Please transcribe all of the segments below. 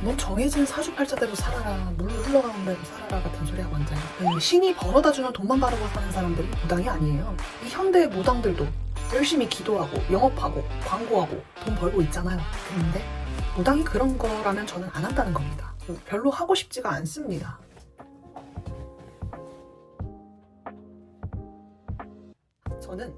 넌 정해진 사주팔자대로 살아라, 물로 흘러가는 대로 살아라 같은 소리 하고 앉아요. 신이 벌어다주는 돈만 바르고 사는 사람들이 무당이 아니에요. 이 현대 무당들도 열심히 기도하고 영업하고 광고하고 돈 벌고 있잖아요. 근데 무당이 그런 거라면 저는 안 한다는 겁니다. 별로 하고 싶지가 않습니다. 저는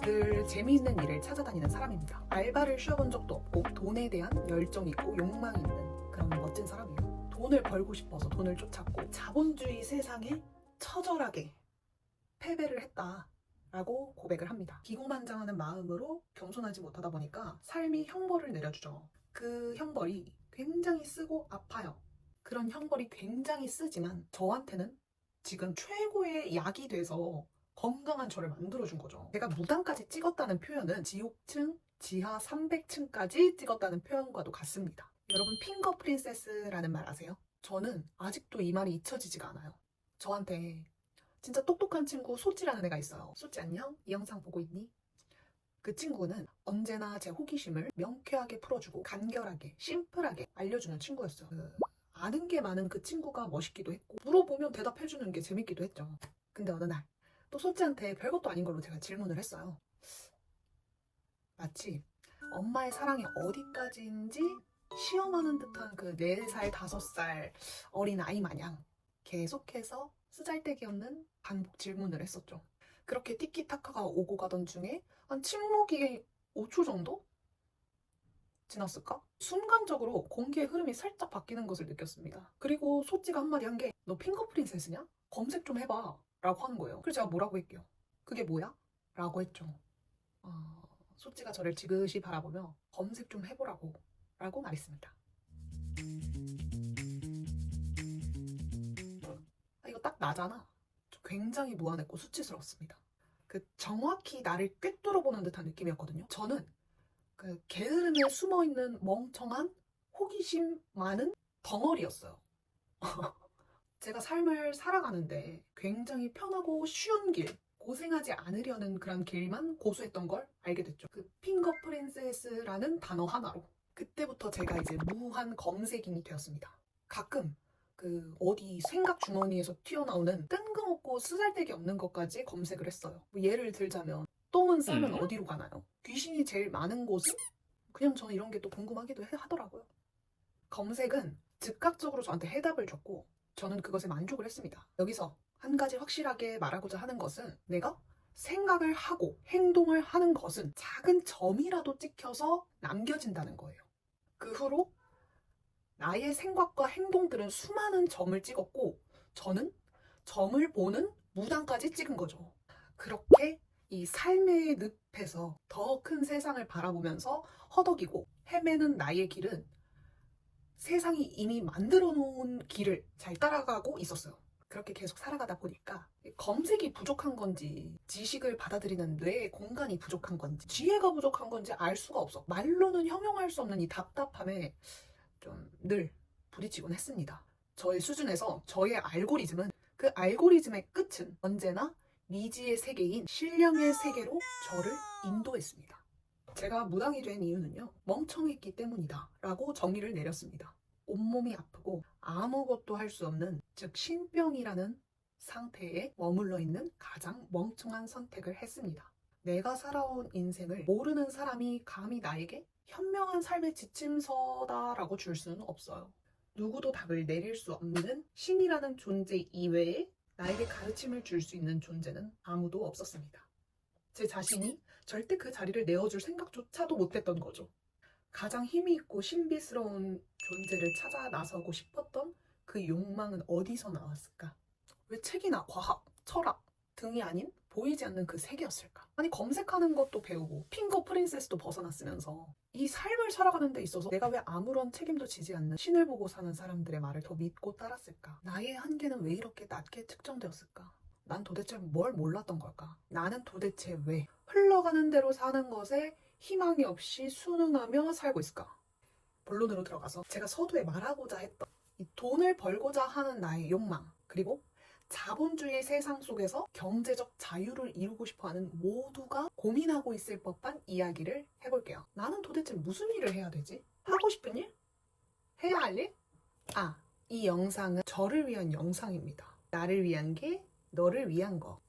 늘 재미있는 일을 찾아다니는 사람입니다. 알바를 쉬어본 적도 없고 돈에 대한 열정이 있고 욕망이 있는 그런 멋진 사람이에요. 돈을 벌고 싶어서 돈을 쫓았고 자본주의 세상에 처절하게 패배를 했다라고 고백을 합니다. 기고만장하는 마음으로 겸손하지 못하다 보니까 삶이 형벌을 내려주죠. 그 형벌이 굉장히 쓰고 아파요. 그런 형벌이 굉장히 쓰지만 저한테는 지금 최고의 약이 돼서 건강한 저를 만들어준 거죠. 제가 무당까지 찍었다는 표현은 지옥층, 지하 300층까지 찍었다는 표현과도 같습니다. 여러분 핑거 프린세스라는 말 아세요? 저는 아직도 이 말이 잊혀지지가 않아요. 저한테 진짜 똑똑한 친구 소찌라는 애가 있어요. 소찌 안녕? 이 영상 보고 있니? 그 친구는 언제나 제 호기심을 명쾌하게 풀어주고 간결하게 심플하게 알려주는 친구였어요. 아는 게 많은 그 친구가 멋있기도 했고 물어보면 대답해주는 게 재밌기도 했죠. 근데 어느 날 또 소찌한테 별것도 아닌 걸로 제가 질문을 했어요. 마치 엄마의 사랑이 어디까지인지 시험하는 듯한 그 4살, 5살 어린 아이 마냥 계속해서 쓰잘데기 없는 반복 질문을 했었죠. 그렇게 티키타카가 오고 가던 중에 한 침묵이 5초 정도 지났을까? 순간적으로 공기의 흐름이 살짝 바뀌는 것을 느꼈습니다. 그리고 소찌가 한마디 한 게 너 핑거 프린세스냐? 검색 좀 해봐 라고 하는 거예요. 그래서 제가 뭐라고 했게요? 그게 뭐야? 라고 했죠. 소찌가 저를 지그시 바라보며 검색 좀 해보라고 라고 말했습니다. 이거 딱 나잖아. 저 굉장히 무안했고 수치스러웠습니다. 그 정확히 나를 꿰뚫어보는 듯한 느낌이었거든요. 저는 그 게으름에 숨어있는 멍청한 호기심 많은 덩어리였어요. 제가 삶을 살아가는데 굉장히 편하고 쉬운 길, 고생하지 않으려는 그런 길만 고수했던 걸 알게 됐죠. 그 핑거 프린세스라는 단어 하나로 그때부터 제가 이제 무한 검색인이 되었습니다. 가끔 그 어디 생각 주머니에서 튀어나오는 뜬금없고 쓰잘데기 없는 것까지 검색을 했어요. 뭐 예를 들자면 똥은 싸면 어디로 가나요? 귀신이 제일 많은 곳은? 그냥 저는 이런 게 또 궁금하기도 하더라고요. 검색은 즉각적으로 저한테 해답을 줬고 저는 그것에 만족을 했습니다. 여기서 한 가지 확실하게 말하고자 하는 것은 내가 생각을 하고 행동을 하는 것은 작은 점이라도 찍혀서 남겨진다는 거예요. 그 후로 나의 생각과 행동들은 수많은 점을 찍었고 저는 점을 보는 무당까지 찍은 거죠. 그렇게 이 삶의 늪에서 더 큰 세상을 바라보면서 허덕이고 헤매는 나의 길은 세상이 이미 만들어 놓은 길을 잘 따라가고 있었어요. 그렇게 계속 살아가다 보니까 검색이 부족한 건지 지식을 받아들이는 뇌의 공간이 부족한 건지 지혜가 부족한 건지 알 수가 없어. 말로는 형용할 수 없는 이 답답함에 좀 늘 부딪히곤 했습니다. 저의 수준에서 저의 알고리즘은 그 알고리즘의 끝은 언제나 미지의 세계인 신령의 세계로 저를 인도했습니다. 제가 무당이 된 이유는요, 멍청했기 때문이다 라고 정의를 내렸습니다. 온몸이 아프고 아무것도 할 수 없는, 즉 신병이라는 상태에 머물러 있는 가장 멍청한 선택을 했습니다. 내가 살아온 인생을 모르는 사람이 감히 나에게 현명한 삶의 지침서다라고 줄 수는 없어요. 누구도 답을 내릴 수 없는 신이라는 존재 이외에 나에게 가르침을 줄 수 있는 존재는 아무도 없었습니다. 제 자신이 절대 그 자리를 내어줄 생각조차도 못했던 거죠. 가장 힘이 있고 신비스러운 존재를 찾아 나서고 싶었던 그 욕망은 어디서 나왔을까? 왜 책이나 과학, 철학 등이 아닌 보이지 않는 그 세계였을까? 아니 검색하는 것도 배우고 핑거 프린세스도 벗어났으면서 이 삶을 살아가는 데 있어서 내가 왜 아무런 책임도 지지 않는 신을 보고 사는 사람들의 말을 더 믿고 따랐을까? 나의 한계는 왜 이렇게 낮게 측정되었을까? 난 도대체 뭘 몰랐던 걸까? 나는 도대체 왜 흘러가는 대로 사는 것에 희망이 없이 순응하며 살고 있을까? 본론으로 들어가서 제가 서두에 말하고자 했던 이 돈을 벌고자 하는 나의 욕망, 그리고 자본주의 세상 속에서 경제적 자유를 이루고 싶어하는 모두가 고민하고 있을 법한 이야기를 해볼게요. 나는 도대체 무슨 일을 해야 되지? 하고 싶은 일? 해야 할 일? 이 영상은 저를 위한 영상입니다. 나를 위한 게 너를 위한 거.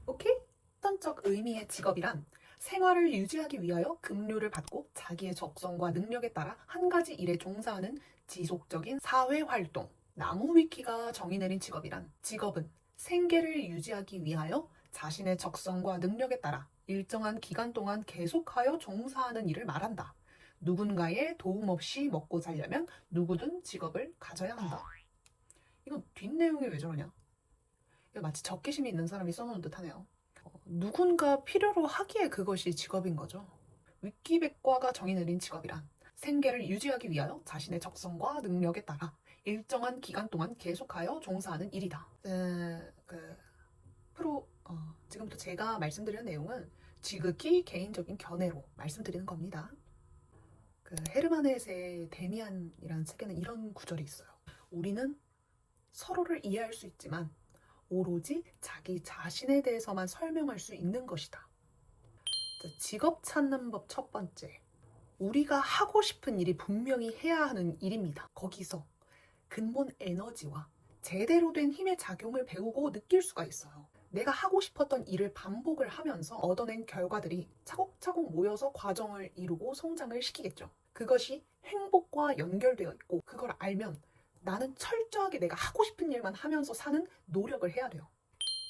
오케이? 선적 의미의 직업이란 생활을 유지하기 위하여 급료를 받고 자기의 적성과 능력에 따라 한 가지 일에 종사하는 지속적인 사회활동. 나무위키가 정의 내린 직업은 생계를 유지하기 위하여 자신의 적성과 능력에 따라 일정한 기간 동안 계속하여 종사하는 일을 말한다. 누군가의 도움 없이 먹고 살려면 누구든 직업을 가져야 한다. 이건 뒷내용이 왜 저러냐? 이거 마치 적개심이 있는 사람이 써놓은 듯하네요. 누군가 필요로 하기에 그것이 직업인 거죠. 위키백과가 정의 내린 직업이란 생계를 유지하기 위하여 자신의 적성과 능력에 따라 일정한 기간 동안 계속하여 종사하는 일이다. 지금부터 제가 말씀드리는 내용은 지극히 개인적인 견해로 말씀드리는 겁니다. 헤르만 헷의 데미안이라는 책에는 이런 구절이 있어요. 우리는 서로를 이해할 수 있지만 오로지 자기 자신에 대해서만 설명할 수 있는 것이다. 직업 찾는 법 첫 번째. 우리가 하고 싶은 일이 분명히 해야 하는 일입니다. 거기서 근본 에너지와 제대로 된 힘의 작용을 배우고 느낄 수가 있어요. 내가 하고 싶었던 일을 반복을 하면서 얻어낸 결과들이 차곡차곡 모여서 과정을 이루고 성장을 시키겠죠. 그것이 행복과 연결되어 있고 그걸 알면 나는 철저하게 내가 하고 싶은 일만 하면서 사는 노력을 해야 돼요.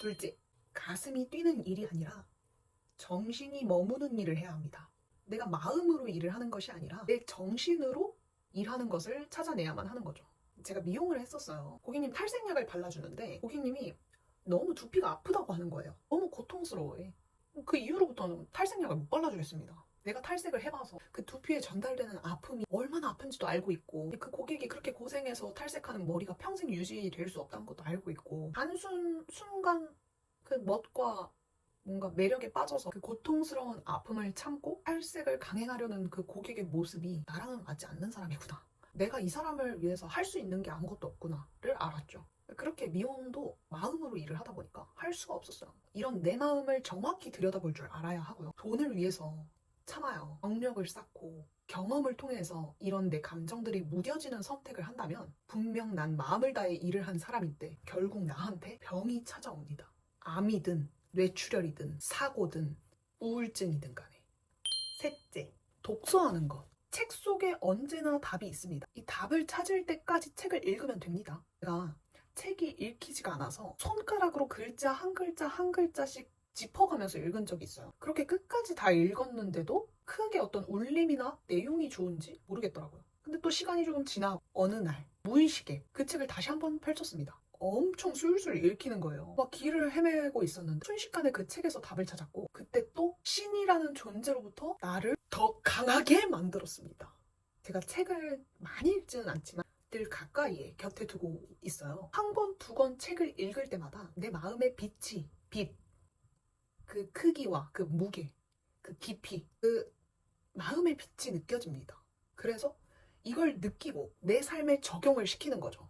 둘째, 가슴이 뛰는 일이 아니라 정신이 머무는 일을 해야 합니다. 내가 마음으로 일을 하는 것이 아니라 내 정신으로 일하는 것을 찾아내야만 하는 거죠. 제가 미용을 했었어요. 고객님 탈색약을 발라주는데 고객님이 너무 두피가 아프다고 하는 거예요. 너무 고통스러워해. 그 이후로부터는 탈색약을 못 발라주겠습니다. 내가 탈색을 해봐서 그 두피에 전달되는 아픔이 얼마나 아픈지도 알고 있고 그 고객이 그렇게 고생해서 탈색하는 머리가 평생 유지될 수 없다는 것도 알고 있고 순간 그 멋과 뭔가 매력에 빠져서 그 고통스러운 아픔을 참고 탈색을 강행하려는 그 고객의 모습이 나랑은 맞지 않는 사람이구나. 내가 이 사람을 위해서 할 수 있는 게 아무것도 없구나를 알았죠. 그렇게 미용도 마음으로 일을 하다 보니까 할 수가 없었어요. 이런 내 마음을 정확히 들여다볼 줄 알아야 하고요. 돈을 위해서 참아요. 경력을 쌓고 경험을 통해서 이런 내 감정들이 무뎌지는 선택을 한다면 분명 난 마음을 다해 일을 한 사람인데 결국 나한테 병이 찾아옵니다. 암이든 뇌출혈이든 사고든 우울증이든 간에. 셋째, 독서하는 것. 책 속에 언제나 답이 있습니다. 이 답을 찾을 때까지 책을 읽으면 됩니다. 제가 책이 읽히지가 않아서 손가락으로 글자 한 글자 한 글자씩 짚어가면서 읽은 적이 있어요. 그렇게 끝까지 다 읽었는데도 크게 어떤 울림이나 내용이 좋은지 모르겠더라고요. 근데 또 시간이 조금 지나고 어느 날 무의식에 그 책을 다시 한번 펼쳤습니다. 엄청 술술 읽히는 거예요. 막 길을 헤매고 있었는데 순식간에 그 책에서 답을 찾았고 그때 또 신이라는 존재로부터 나를 더 강하게 만들었습니다. 제가 책을 많이 읽지는 않지만 늘 가까이에 곁에 두고 있어요. 한 권, 두 권 책을 읽을 때마다 내 마음의 빛, 그 크기와 그 무게, 그 깊이, 그 마음의 빛이 느껴집니다. 그래서 이걸 느끼고 내 삶에 적용을 시키는 거죠.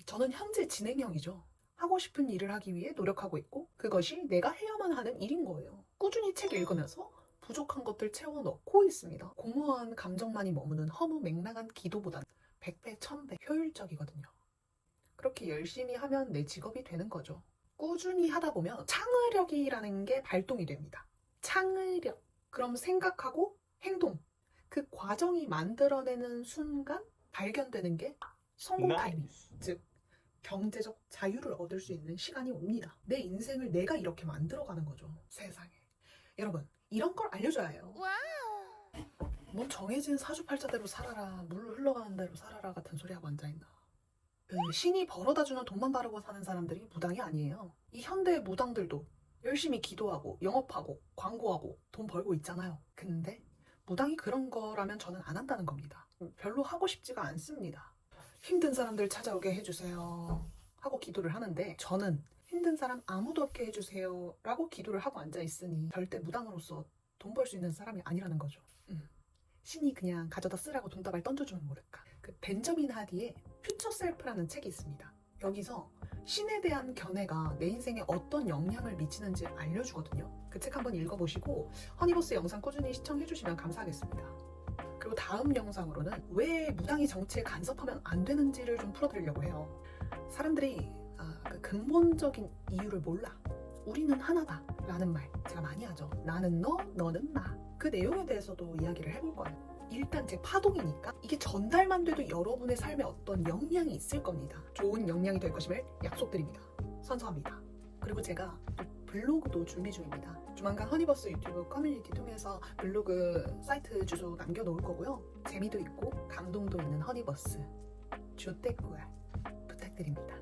저는 현재 진행형이죠. 하고 싶은 일을 하기 위해 노력하고 있고 그것이 내가 해야만 하는 일인 거예요. 꾸준히 책 읽으면서 부족한 것들 채워 넣고 있습니다. 공허한 감정만이 머무는 허무맹랑한 기도보다는 100배, 1000배 효율적이거든요. 그렇게 열심히 하면 내 직업이 되는 거죠. 꾸준히 하다 보면 창의력이라는 게 발동이 됩니다. 창의력. 그럼 생각하고 행동. 그 과정이 만들어내는 순간 발견되는 게 성공 타이밍. 즉 경제적 자유를 얻을 수 있는 시간이 옵니다. 내 인생을 내가 이렇게 만들어가는 거죠. 세상에. 여러분, 이런 걸 알려줘야 해요. 뭔 정해진 사주팔자대로 살아라, 물 흘러가는 대로 살아라 같은 소리하고 앉아있나. 신이 벌어다주는 돈만 바르고 사는 사람들이 무당이 아니에요. 이 현대 무당들도 열심히 기도하고 영업하고 광고하고 돈 벌고 있잖아요. 근데 무당이 그런 거라면 저는 안 한다는 겁니다. 별로 하고 싶지가 않습니다. 힘든 사람들 찾아오게 해주세요 하고 기도를 하는데 저는 힘든 사람 아무도 없게 해주세요 라고 기도를 하고 앉아있으니 절대 무당으로서 돈 벌 수 있는 사람이 아니라는 거죠. 신이 그냥 가져다 쓰라고 돈다발 던져주면 모를까. 그 벤저민 하디의 퓨처 셀프라는 책이 있습니다. 여기서 신에 대한 견해가 내 인생에 어떤 영향을 미치는지 알려주거든요. 그 책 한번 읽어보시고 허니버스 영상 꾸준히 시청해주시면 감사하겠습니다. 그리고 다음 영상으로는 왜 무당이 정치에 간섭하면 안 되는지를 좀 풀어드리려고 해요. 사람들이 그 근본적인 이유를 몰라. 우리는 하나다 라는 말 제가 많이 하죠. 나는 너, 너는 나. 그 내용에 대해서도 이야기를 해볼 거예요. 일단 제 파동이니까 이게 전달만 돼도 여러분의 삶에 어떤 영향이 있을 겁니다. 좋은 영향이 될 것임을 약속드립니다. 선서합니다. 그리고 제가 또 블로그도 준비 중입니다. 조만간 허니버스 유튜브 커뮤니티 통해서 블로그 사이트 주소 남겨놓을 거고요. 재미도 있고 감동도 있는 허니버스 조떼꾸알 부탁드립니다.